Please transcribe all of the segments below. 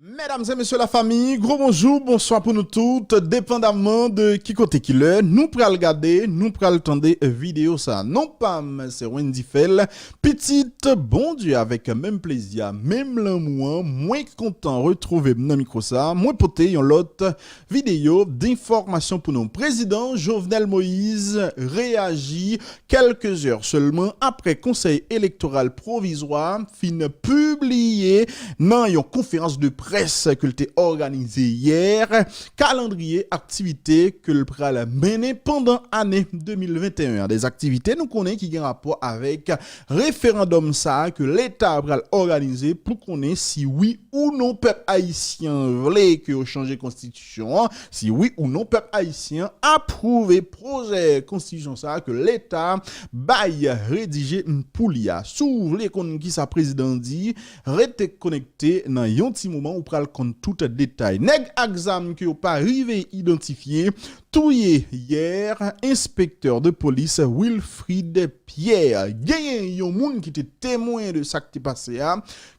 Mesdames et messieurs la famille, gros bonjour, bonsoir pour nous toutes, dépendamment de qui côté qui l'est, nous pral regarder, nous pral tendre vidéo ça. Non pas, c'est Wendy Fell, petite, bon Dieu, avec même plaisir, même l'amour, moins content retrouver dans micro ça, moins poté, yon l'autre vidéo d'information pour nous. Président Jovenel Moïse réagit quelques heures seulement après conseil électoral provisoire, fin publié dans une conférence de presse que l'était organisé hier, calendrier activité que le pral mené pendant l'année 2021. Des activités nous connaissons qui ont rapport avec référendum ça que l'État pral organisé pour connaître si oui ou non peuple haïtien voulait que changer constitution, si oui ou non peuple haïtien approuvé projet constitution ça que l'État baille rédigé pour l'IA. Sous les qui sa président dit, restez connecté dans un petit moment où pral compte tout détail. Nèg exam qui ou pas arrivé identifié touye hier inspecteur de police Wilfried Pierre. Gagné yon moun qui était témoin de ça qui passé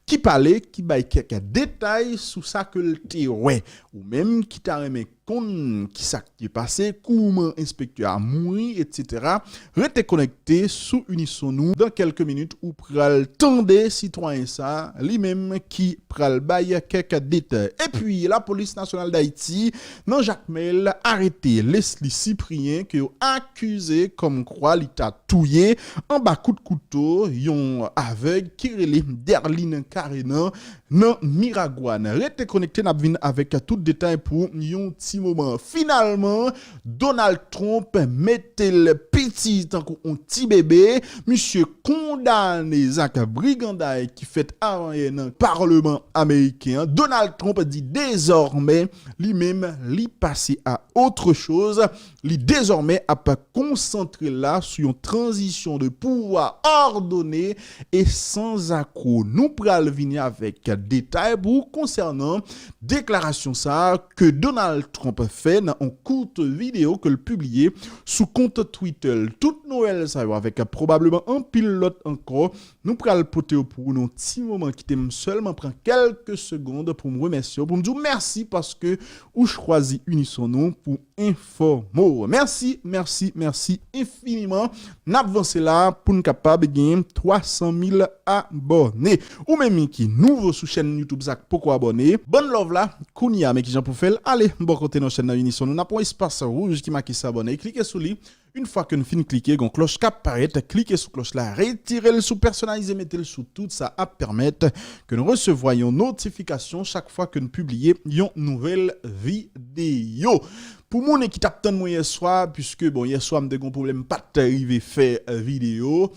qui parlait qui baille quelques détails sur ça que le té ouais ou même qui t'a remet kon qui ça qui passé comment inspecteur a mouri etc. Restez connecté sous Unisson nous dans quelques minutes ou pral tendre citoyen ça lui-même qui pral baille quelques détails. Et puis la police nationale d'Haïti non Jacmel arrêté Leslie Cyprien qui a accusé comme quoi il t'a touillé en bas coup de couteau yon aveugle qui relè Derline Carena non Miragouane. Restez connecté n'a vinn avec tout détail pour yon petit moment. Finalement Donald Trump mettait le petit tant qu'on petit bébé monsieur condamné Zach brigandage qui fait avant dans parlement américain. Donald Trump dit désormais lui-même li passer à autre chose, li désormais a pas concentré là sur une transition de pouvoir ordonné et sans accroc. Nous pral venir avec détail pour concernant déclaration ça que Donald Trump fait dans une courte vidéo que le publié sous compte Twitter. Toute Noël ça va avec probablement un pilote encore. Nous pral porter pour un petit moment qui t'aime seulement prend quelques secondes pour me remercier, pour me dire merci parce que ou choisi Unisson nous pour informer. Merci infiniment. N'avancez là pour nous capable gagner 300 000 abonnés. Ou même qui nouveau sous chaîne YouTube Zach pourquoi abonner. Bonne love là, Kounia mais qui j'en pour faire. Allez, bon côté dans chaîne Unisson. Nous n'a pas un espace rouge qui marque s'abonner. Cliquez sur lui. Une fois que nous finissons de cliquer, gon cloche qui apparaît, cliquez sur cloche là, retirez-le sous personnalisé, mettez-le sous tout, ça va permettre que nous recevions notification chaque fois que nous publions une nouvelle vidéo. Pour mon qui t'attend moi hier soir, puisque bon hier soir m'de gon problème pas t'arriver faire vidéo,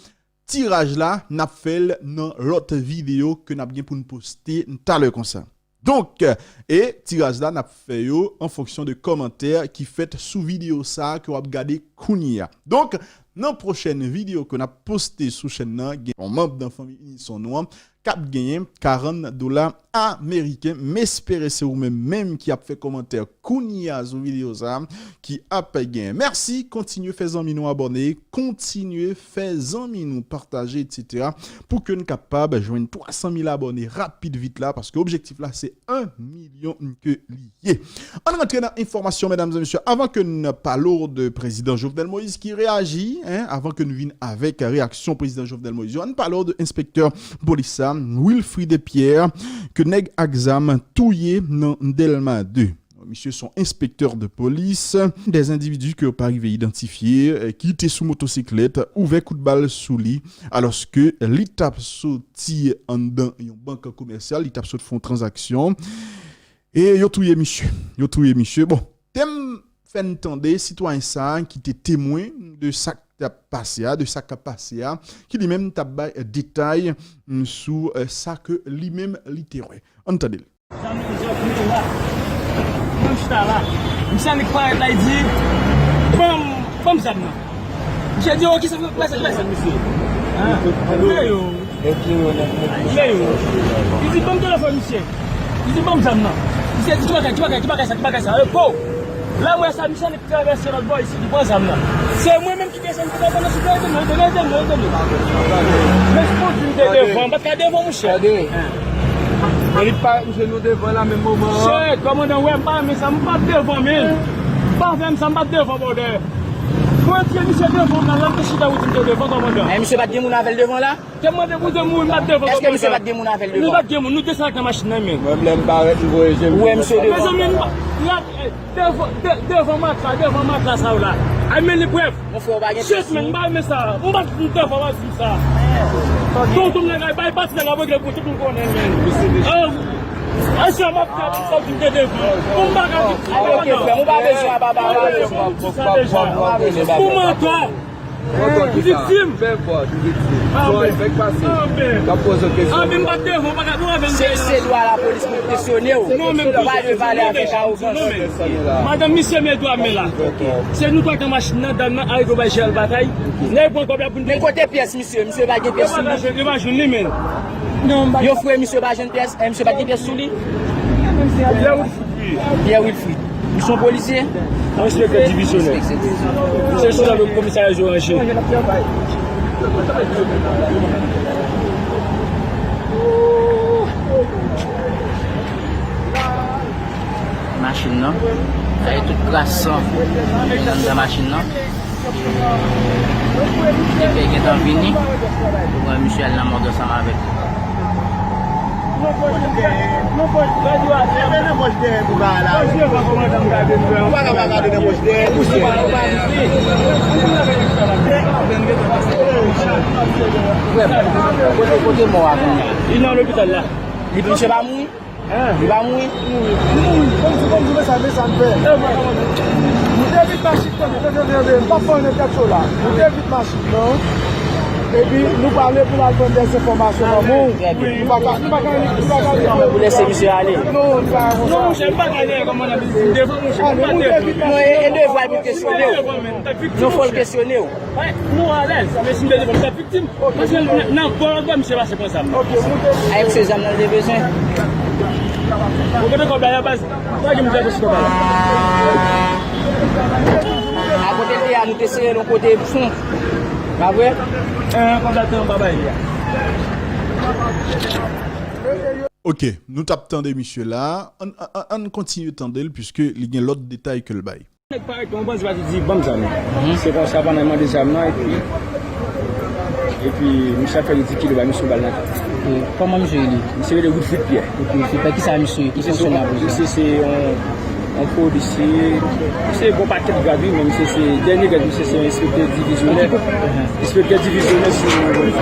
tirage là n'a fait dans l'autre vidéo que n'a bien pour nous poster tout à l'heure comme ça. Donc, et tirage là n'a fait yo en fonction de commentaires qui fait sous vidéo ça que vous regardez Kounia. Donc, dans la prochaine vidéo que n'a posté sous chaîne là, un membre d'un famille Unisson noir cap gagné $40 américains. M'espérer c'est vous même qui a fait commentaire Kounia sous vidéo ça qui a gagné. Merci, continuez faisant nous abonner, continuez faisant nous partager etc. pour que nous capable joindre 300 000 abonnés rapide vite là parce que l'objectif là c'est 1 million que lié. On rentre dans l'information mesdames et messieurs avant que nous parlons de président Jovenel Moïse qui réagit avant que nous venions avec réaction président Jovenel Moïse. On parle de inspecteur police Wilfried Pierre que nèg exam touye dans Delma 2. Monsieur son inspecteur de police, des individus qui n'ont pas arrivé identifiés, qui étaient sous motocyclette, ouvert coup de balle sous lit, alors que l'étape sorti en dans une banque commerciale, l'étape sorti font transaction, et yo touye monsieur. Bon, t'aimes faire entendre citoyen ça qui était témoin de ça passé de ça qui passé qui lui-même t'a détail sur ça que lui-même littéraire. Entendez. Monsieur n'est pas là, il dit, comme ça, non. J'ai dit, ok, ça fait place, monsieur. Il dit, comme téléphone, monsieur. Il dit, comme ça, non. Il dit, tu vas ça. Là, moi, ça, monsieur n'est pas traversé notre bois ici, du bon ça, non. C'est moi-même qui descends pour la sécurité, non. Mais je pense que devant, parce qu'il y a devant, monsieur. Il pas nous devant la même moment. C'est commandant, ouais, pas, mais ça me bat devant, mais. Pas même, ça me bat devant, bordel. Moi, je suis devant, là, je suis devant, commandant. Monsieur bat de moun avec devant là? Je demande vous de moun, bat devant. Est-ce que monsieur bat de moun avec Nous devant? bat devant, nous descendons avec la machine, mais. Même les barrettes, vous voyez, Ouais, monsieur Mes devant. amis, devant ma classe, là. Amène les preuves. Mon frère, va Chef, mais mais ça. On va tout devant, on va tout ça. Donc, tout le monde va passer dans la voie pour tout le monde connaît. Ah, c'est ma femme qui te défie. On va on va besoin, Comment toi? Victime. C'est droit à la police pour questionner. Non, même Madame, monsieur, mais doit me là. C'est nous qui avons machine dans la avec le bataille. Mais côté pièce, monsieur va gagner pièce sous lui. Non, Yo frère, monsieur va gagner pièce, monsieur va gagner pièce sous lui. Pierre Wilfried. Ils sont policiers. inspecteur divisionnaire. C'est sur le commissariat Joranger. Machine non. Ça est toute traçant dans la machine non. Et puis il est en vini. Pour monsieur elle n'a mort de ça avec. Il est dans l'hôpital là. Il peut pas mourir. Il va mourir. Comme vous savez, ça me fait. Vous devez machine, pas prendre quelque là. Vous devez machine, non? Et puis, nous parlons pour la bonne des informations. Vous laissez monsieur aller. Non, je n'aime pas aller comme on a dit. Devant mon chef. Et deux fois, il questionner. Nous faut le questionner. Nous à l'aise, mais si nous devons être victime, parce que non, pour monsieur va se prendre ça. Avec ces hommes, on a besoin. Vous connaissez combien la base? Moi, je me dis que c'est comme ça. À côté de là, nous t'essayons de côté fond. Pas vrai? Combattant, baba. Ok, nous tapons des messieurs là. On continue de tendre puisque il y a l'autre détail que le bail. C'est comme ça pendant des examens et puis monsieur fait dit qu'il va monsieur Balna. Comment monsieur il dit? Monsieur le Wilfried Pierre. C'est qui ça monsieur? Qui sont là? C'est un policier, c'est bon paquet de gradus, même si c'est dernier gradus, c'est un inspecteur divisionnaire. Inspecteur divisionnaire sur le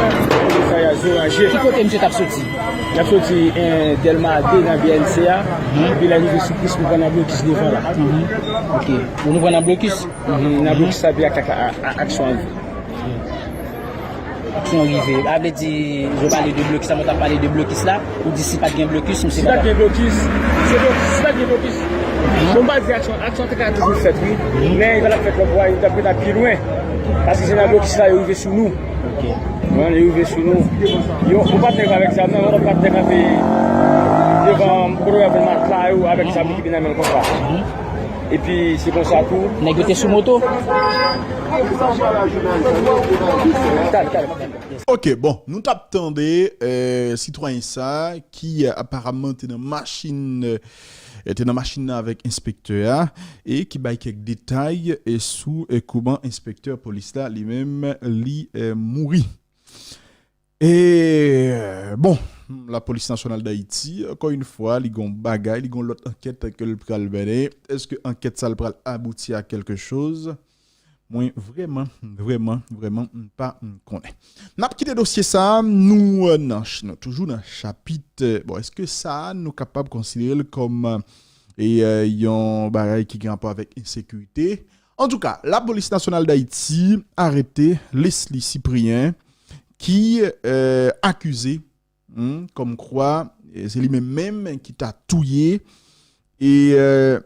Fayaz Oranger. Qui côté monsieur t'a sorti? Il a sorti un Delma D dans BNCA, puis il a arrivé sur plus pour prendre un blocus devant là. Ok. Vous nous prenez un blocus? Un blocus ça vient à action en vie. Action arrivée. Avait dit, je parlais de blocus, ça m'a parlé de blocus là, ou d'ici pas de blocus, monsieur. Si pas de blocus, c'est pas de blocus. On va dire action a toujours fait, oui, mais il va la faire le bois, il va peut-être plus loin, parce que c'est un blocus là, il est arrivé sur nous. Ok. Il est arrivé sur nous. On ne peut pas tenir avec ça, mais on ne peut pas tenir devant le gouvernement là, ou avec ça, qui vient même comme ça. Et puis c'est comme ça tout. Négocier sur moto? Ok, bon, nous tapons des citoyens ça qui apparemment était dans machine avec inspecteur et qui baille quelques détails et sous comment inspecteur police là lui-même li mourit. Et bon, la police nationale d'Haïti, encore une fois, ils ont bagaille, ils ont l'autre enquête que le pral mener. Est-ce que l'enquête ça le pral aboutit à quelque chose? Moi, vraiment, pas connaît. N'a pas quitté dossier ça, nous, toujours dans le chapitre, bon, est-ce que ça, nous capables de considérer comme un bagaille qui est en rapport avec insécurité? En tout cas, la police nationale d'Haïti a arrêté Leslie Cyprien, qui accusé, comme quoi, c'est lui-même qui t'a touillé, et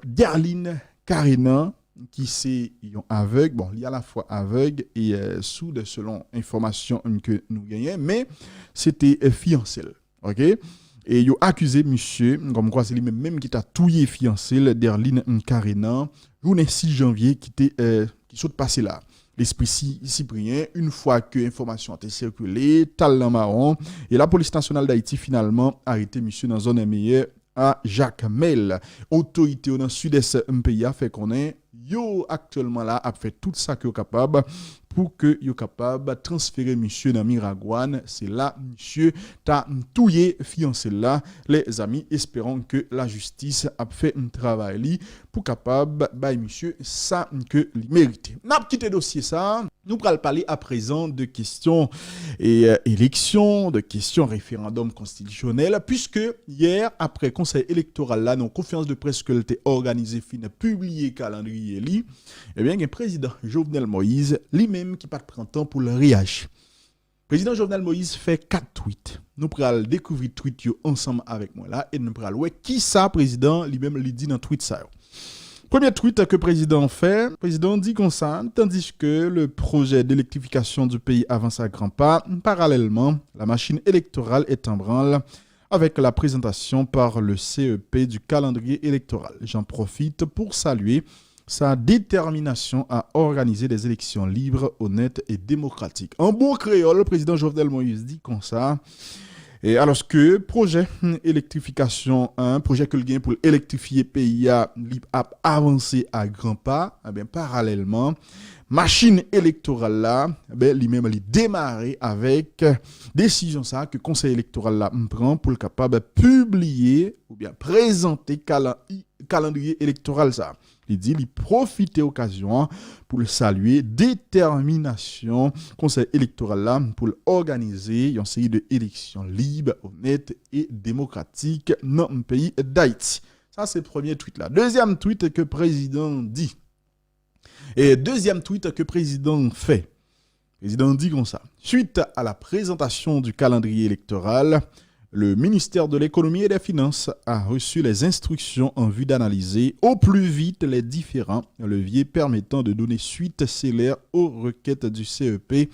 Darline Carina, qui c'est aveugle, bon, il y a à la fois aveugle et sourde selon information que nous gagnons, mais c'était fiancé, ok? Et il a accusé monsieur, comme quoi c'est lui-même qui t'a touillé fiancé, Darline Carina, le 6 janvier qui saute passé là. l'esprit Cyprien, une fois que l'information a été circulée, talent marron, et la police nationale d'Haïti finalement a arrêté monsieur dans zone meilleure à Jacques Mel. Autorité dans le sud-est pays a fait qu'on est yo actuellement là a fait tout ça que est capable pour que yo capable transférer monsieur dans Miragouane. C'est là monsieur t'a touillé fiancé là les amis, espérons que la justice a fait un travail pour capable bah monsieur ça que il mérite. N'a quitté dossier ça, nous allons parler à présent de questions et élections, de questions référendum constitutionnel, puisque hier après conseil électoral là, non conférence de presse que l'était organisée fin publié calendrier li, eh bien, il y a un président Jovenel Moïse, lui-même qui pas de printemps pour le réagir. Président Jovenel Moïse fait 4 tweets. Nous allons découvrir tweets ensemble avec moi là et nous allons voir qui ça président lui-même lui dit dans tweet ça. Premier tweet que le président fait, le président dit comme ça, tandis que le projet d'électrification du pays avance à grands pas, parallèlement, la machine électorale est en branle avec la présentation par le CEP du calendrier électoral. J'en profite pour saluer sa détermination à organiser des élections libres, honnêtes et démocratiques. En bon créole, le président Jovenel Moïse dit comme ça. Et alors que projet électrification, un projet que le gain pour électrifier pays a avancé à grands pas, eh bien parallèlement, machine électorale là, eh bien lui-même il démarré avec décision ça que conseil électoral là prend pour le capable de publier ou bien présenter calendrier électoral ça. Il dit, il profite de l'occasion pour le saluer, détermination, conseil électoral là, pour organiser une série d'élections libres, honnêtes et démocratiques dans le pays d'Haïti. Ça, c'est le premier tweet là. Deuxième tweet que le président dit. Et deuxième tweet que le président fait. Le président dit comme ça. Suite à la présentation du calendrier électoral, le ministère de l'économie et des finances a reçu les instructions en vue d'analyser au plus vite les différents leviers permettant de donner suite célère aux requêtes du CEP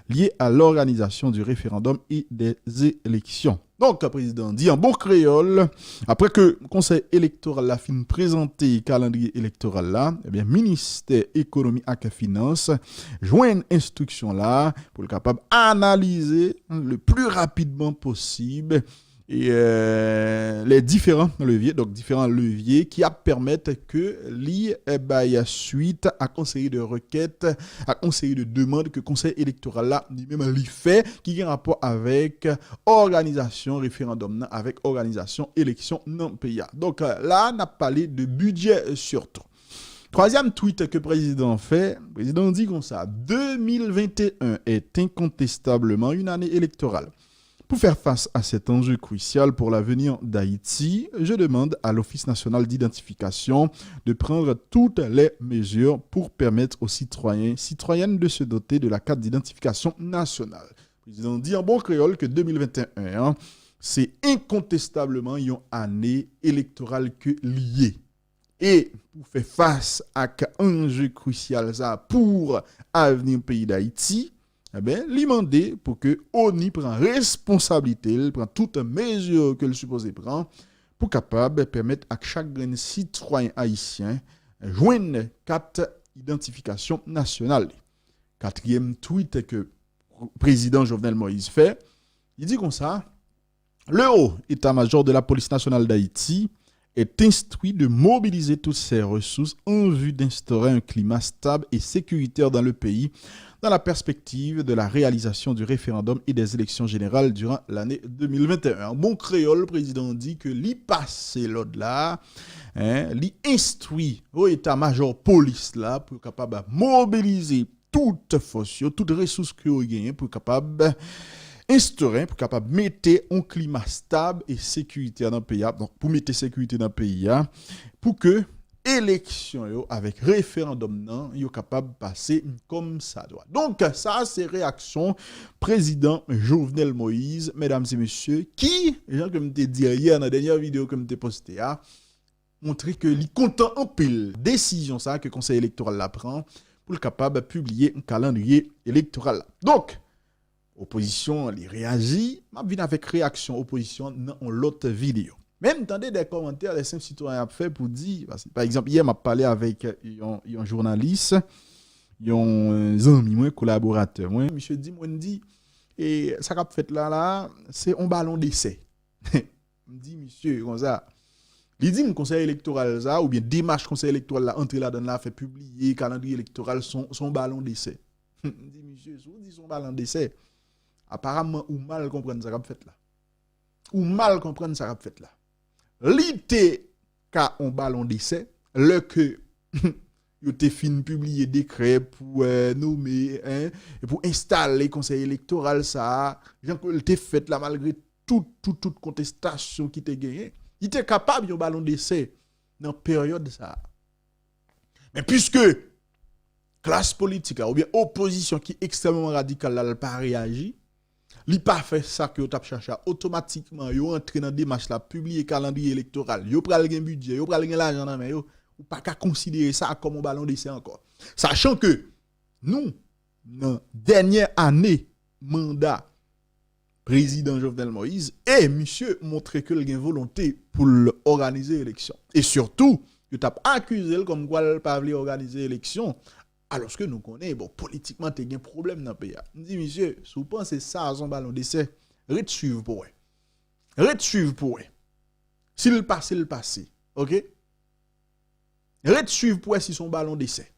liées à l'organisation du référendum et des élections. Donc, le président dit en bon créole, après que le conseil électoral a fini de présenter le calendrier électoral là, eh bien, ministère économie et finances joint une instruction là pour le capable d'analyser le plus rapidement possible et les différents leviers qui permettent que l'y suite à conseiller de requêtes, à conseiller de demandes que le conseil électoral là lui-même lui fait qui a un rapport avec organisation référendum avec organisation élection non pays. Donc là on a parlé de budget surtout. Troisième tweet que le président fait, le président dit comme ça, 2021 est incontestablement une année électorale. Pour faire face à cet enjeu crucial pour l'avenir d'Haïti, je demande à l'Office national d'identification de prendre toutes les mesures pour permettre aux citoyennes de se doter de la carte d'identification nationale. Le président dit en bon créole que 2021, c'est incontestablement une année électorale que liée. Et pour faire face à un enjeu crucial ça pour l'avenir pays d'Haïti, eh bien, lui demander pour que ONI prenne responsabilité, il prend toutes les mesures que le supposé prend pour capable permettre à chaque citoyen haïtien joindre carte d'identification nationale. Quatrième tweet que le président Jovenel Moïse fait, il dit comme ça, le haut état-major de la police nationale d'Haïti est instruit de mobiliser toutes ses ressources en vue d'instaurer un climat stable et sécuritaire dans le pays dans la perspective de la réalisation du référendum et des élections générales durant l'année 2021. Bon créole, le président dit que l'y passe l'autre là, l'y instruit au état-major police là pour capable de mobiliser toutes forces, toutes ressources que vous gagnez pour capable instaurer, pour capable mettre un climat stable et sécuritaire dans le pays. Donc pour mettre sécurité dans le pays, pour que élection avec référendum non, yo capable passer comme ça doit. Donc ça c'est réaction président Jovenel Moïse, mesdames et messieurs, qui, comme je dit hier dans la dernière vidéo que je posté montrer que il content en pile décision ça que le conseil électoral la prend pour le capable de publier un calendrier électoral. Donc opposition les réagit, m'a vinn avec réaction opposition dans l'autre vidéo. Même tendez des commentaires les simples citoyens a fait pour dire par exemple hier m'a parlé avec un journaliste yon ami moi collaborateur moi monsieur dit et ça qu'a fait là c'est un ballon d'essai. Me dit monsieur comme ça. Il dit conseil électoral ça ou bien démarche conseil électoral là entrer là dans là fait publier calendrier électoral son ballon d'essai. Me dit monsieur si vous dit son ballon d'essai apparemment ou mal comprendre ça qu'a fait là. Ou mal comprendre ça qu'a fait là. L'ité ka un ballon d'essai le que yo te fin publier décret pour nommer et pour installer conseil électoral ça Jean te fait là malgré toute contestation qui te gagné il était capable de ballon d'essai dans période ça mais puisque classe politique ou bien opposition qui est extrêmement radicale là pas réagi li pas fait ça que t'a cherché automatiquement yo entrer dans démarche là publier calendrier électoral yo pral gen budget yo pral gen l'argent dans main yo ou pas qu'à considérer ça comme un ballon d'essai encore. Sachant que nous, dans dernière année mandat président Jovenel Moïse, et monsieur montré que il a une volonté pour organiser l'élection. Et surtout, il a accusé comme quoi il pas voulu organiser l'élection, alors que nous connaissons, bon, politiquement, il y a un problème dans le pays. Il dit, monsieur, si vous pensez ça à son ballon d'essai, suivre pour eux. Suivre pour eux. S'il passe, il passe. OK? Suivre pour si son ballon d'essai.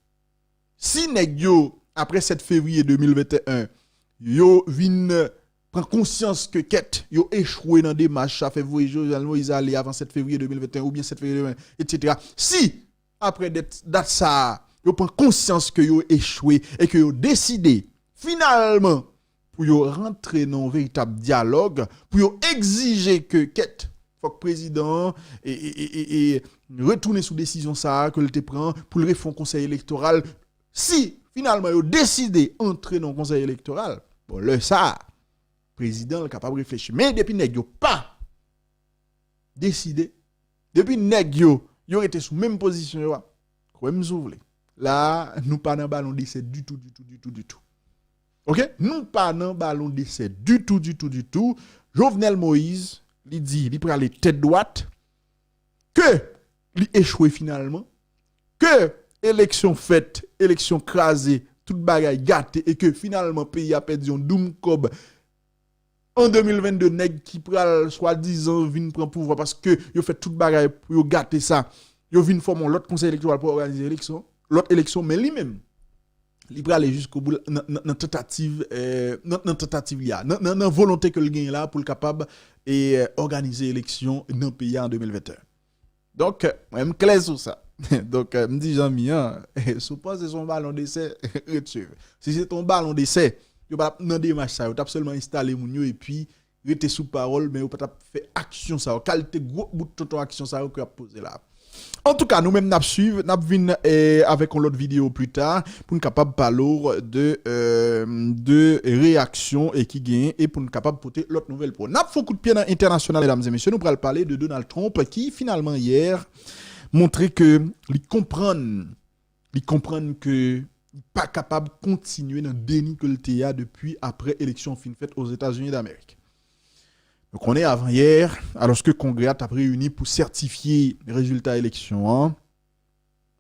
Si nèg yo après 7 février 2021 yo vinn prend conscience que quête yo échoué dans démarche ça fait voyer Jovenel Moïse aller avant 7 février 2021 ou bien 7 février 2021 etc. Si après date ça yo prend conscience que yo échoué et que yo décidé finalement pour yo rentrer dans un véritable dialogue pour yo exiger que quête faut que président et retourner sous décision ça que le te prend pour le refond conseil électoral si finalement il décidé entrer dans le conseil électoral bon le ça président est capable de réfléchir mais depuis nèg yo pas décidé depuis nèg yo était sous même position yo comme s'ouvre là nous pas dans ballon d'essai du tout. OK nous pas dans ballon d'essai du tout. Jovenel Moïse il dit, il prend les têtes droites, que il échoué finalement, que élection faite, élection crasée, toute bagaille gâtée, et que finalement, pays a perdu un doum kob en 2022, nèg qui pral soi-disant vinn prendre pouvoir parce que yo fait toute bagaille pour gâter ça, yo vinn former l'autre conseil électoral pour organiser l'élection, l'autre élection, mais lui-même, il peut aller jusqu'au bout dans tentative dans volonté que le gagne là pour le capable et organiser élection dans le pays en 2021. Donc même clair sur ça. Donc me dit Jean-Mi suppose c'est son ballon d'essai si c'est ton ballon d'essai yo pas dans démarche ça, yo t'a seulement installer moun yo et puis rester sous parole mais yo pas fait action ça, qualité gros bout de ton action ça que a posé là. En tout cas, nous-mêmes, nous suivons, nous venons avec une autre vidéo plus tard pour nous capable parler de réaction et qui gagne et pour nous capable porter l'autre nouvelle pour. Nous avons coup de pied dans l'international, mesdames et messieurs. Nous allons parler de Donald Trump qui finalement hier montrait que il comprend que il pas capable de continuer dans le déni que le TIA depuis après élection fin faite aux États-Unis d'Amérique. Donc on est avant-hier, alors que le Congrès a réuni pour certifier les résultats élection.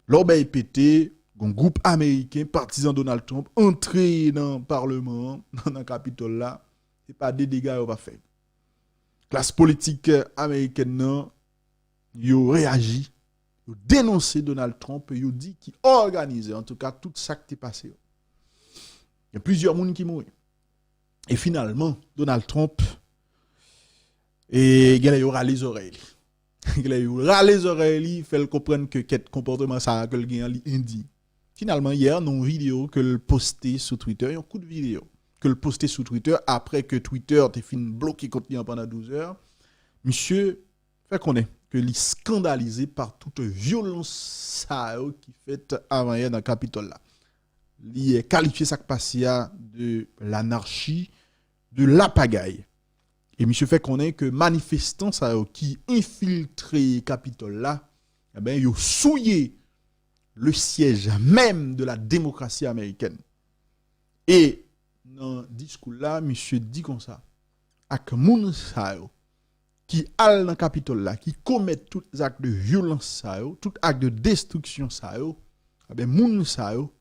L'obéi pété, un groupe américain, partisan Donald Trump, entré dans le Parlement, dans le Capitole là, c'est pas des dégâts qu'on va faire. Classe politique américaine, non, ils ont réagi, ils ont dénoncé Donald Trump, ils ont dit qu'il organisait, en tout cas, tout ça qui est passé. Il y a plusieurs personnes qui mourent. Et finalement, Donald Trump, et il y aura les oreilles. Il aura les oreilles, il fait comprendre que quel comportement ça que le gain indique. Finalement hier, nous une vidéo que le posté sur Twitter, un coup de vidéo que le posté sur Twitter après que Twitter t'ait fini bloqué contenu pendant 12 heures. Monsieur fait connaître que il est scandalisé par toute violence ça qui fait avant hier dans le Capitole là. Il est qualifié ça passé de l'anarchie, de la pagaille. Et monsieur fait connaître que manifestants ça qui infiltré Capitole là, eh ben ils ont souillé le siège même de la démocratie américaine. Et dans le discours là, monsieur dit comme ça, ak moun sa yo qui al dans Capitole là, qui commet tout acte de violence sa yo, tout acte de destruction sa yo, eh ben moun sa yo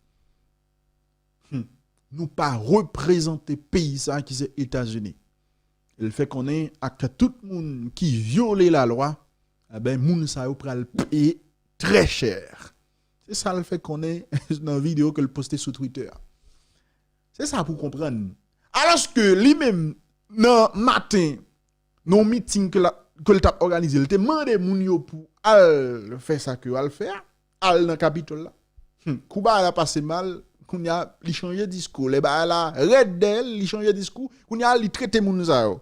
nous pas représenter pays ça qui c'est États-Unis. Le fait qu'on est avec tout le monde qui viole la loi, eh ben moun ça yo pral payer très cher. C'est ça le fait qu'on est dans la vidéo que le posté sur Twitter. C'est ça pour comprendre. Alors que lui-même dans matin, dans meeting que le t'a organisé, il te demandé moun yo pour al faire ça que al faire, al dans capitole là. Kouba a passé mal. Qu'on a li changer discours les ba la red d'elle li changer discours qu'on a li traiter moun ça yo.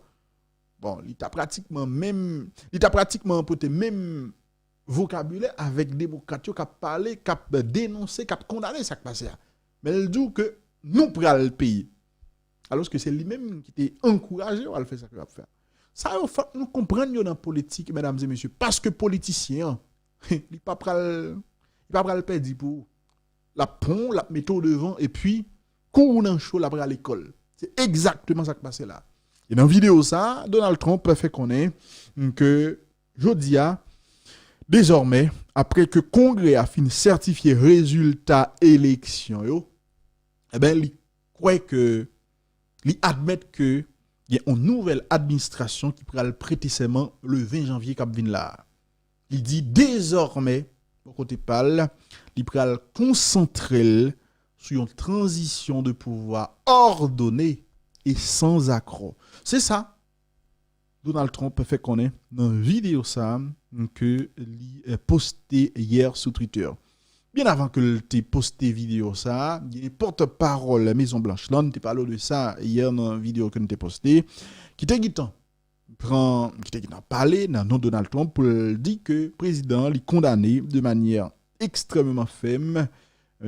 Bon li ta pratiquement porté même vocabulaire avec démocrate qui a parlé qui a dénoncé qui a condamné ça qui passé. Mais il dit que nous pral le pays alors que c'est lui-même qui était encouragé à faire ça qu'il va faire. Ça il faut nous comprendre dans la politique mesdames et messieurs parce que politicien il pas pral perdre pour la pont, la méthode devant, et puis, cours dans chaud, la à l'école. C'est exactement ça qui passe là. Et dans la vidéo, ça, Donald Trump fait connaître que, Jodia, désormais, après que le Congrès a fini certifier résultat élection, eh ben, il croit que, il admet que, il y a une nouvelle administration qui pourra le prêter serment le 20 janvier qui vient là. Il dit désormais, côté parle, il pral concentrer sur une transition de pouvoir ordonnée et sans accroc. C'est ça. Donald Trump fait connaître dans une vidéo ça que il a posté hier sur Twitter. Bien avant que il ait posté vidéo ça, il y a un porte-parole la Maison Blanche. Là, on t'a parlé de ça hier dans une vidéo que nous avons postée. Qui t'a parlé dans nom Donald Trump pour dire que le président est condamné de manière extrêmement ferme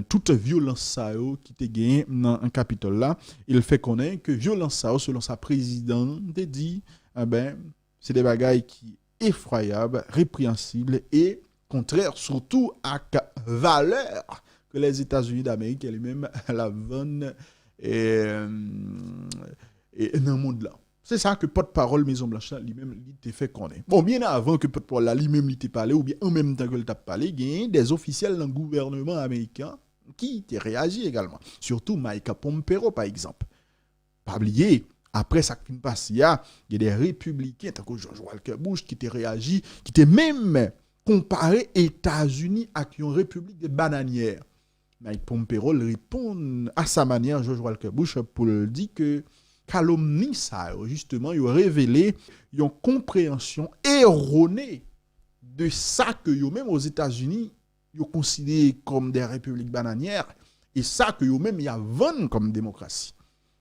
toute violence ça qui était gagnée dans un capitole là. Il fait connaître que violence ça selon sa présidente dit c'est des bagailles qui effroyables, répréhensibles et contraires surtout à la valeur que les États-Unis d'Amérique elles-mêmes la vendent et dans le monde là. C'est ça que porte-parole Maison Blanche lui-même il fait connaître. Bon, bien avant que porte-parole lui-même il t'ait parlé ou bien en même temps que il t'a parlé, il y a des officiels dans le gouvernement américain qui ont réagi également. Surtout Mike Pompeo par exemple. Pas oublier, après ça qui passe il y a des républicains tant que George Walker Bush qui ont réagi, qui ont même comparé États-Unis avec une république de bananières. Mike Pompeo répond à sa manière George Walker Bush pour dire que calomnie ça justement il a révélé une compréhension erronée de ça que yo même aux États-Unis yo considéré comme des républiques bananières et ça que yo même y a vendu comme démocratie.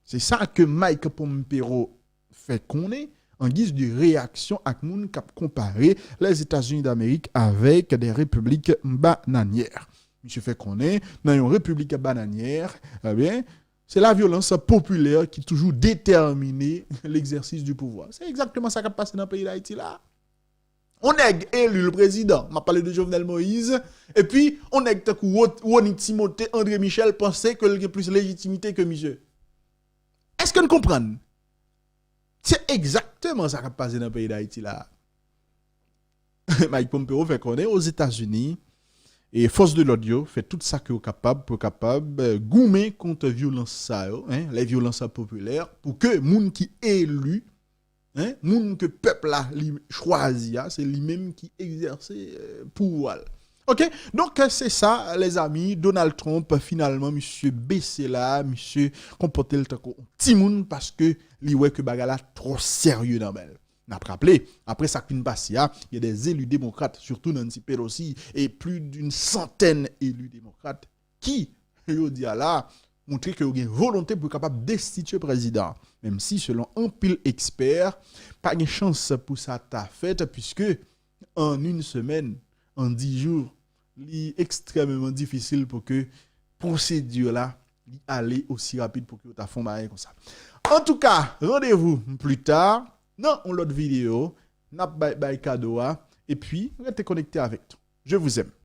C'est ça que Mike Pompeo fait connaître en guise de réaction à moun qui a comparé les États-Unis d'Amérique avec des républiques bananières. Monsieur fait connaître dans une république bananière, eh bien c'est la violence populaire qui toujours détermine l'exercice du pouvoir. C'est exactement ça qui a passé dans le pays d'Haïti là. On a élu le président, on a parlé de Jovenel Moïse, et puis on a dit que Woni Timothée, André Michel pensait qu'il a plus de légitimité que monsieur. Est-ce que nous comprenons? C'est exactement ça qui a passé dans le pays d'Haïti là. Mike Pompeo fait connaître aux États-Unis. Et force de l'audio fait tout ça que est capable pour goumer contre violence ça les violences populaires pour que moun qui élu moun que peuple là choisi c'est lui-même qui exerce pouvoir. OK, donc c'est ça les amis. Donald Trump finalement monsieur baissé là, monsieur comporter le temps petit moun parce que li ouais que bagala trop sérieux dans belle. N'a rappelé, après ça qui passe, il y a des élus démocrates, surtout Nancy Pelosi, et plus d'une centaine d'élus démocrates qui, yo dit là, montrent qu'il y a une volonté pour être capable de destituer le président. Même si, selon un pile expert, pas de chance pour ça t'a fait, puisque en une semaine, en 10 jours, c'est extrêmement difficile pour que procédure là aller aussi rapide pour que tu fasses un comme ça. En tout cas, rendez-vous plus tard. Non, on l'autre vidéo, n'a pas cadeau et puis restez connecté avec nous. Je vous aime.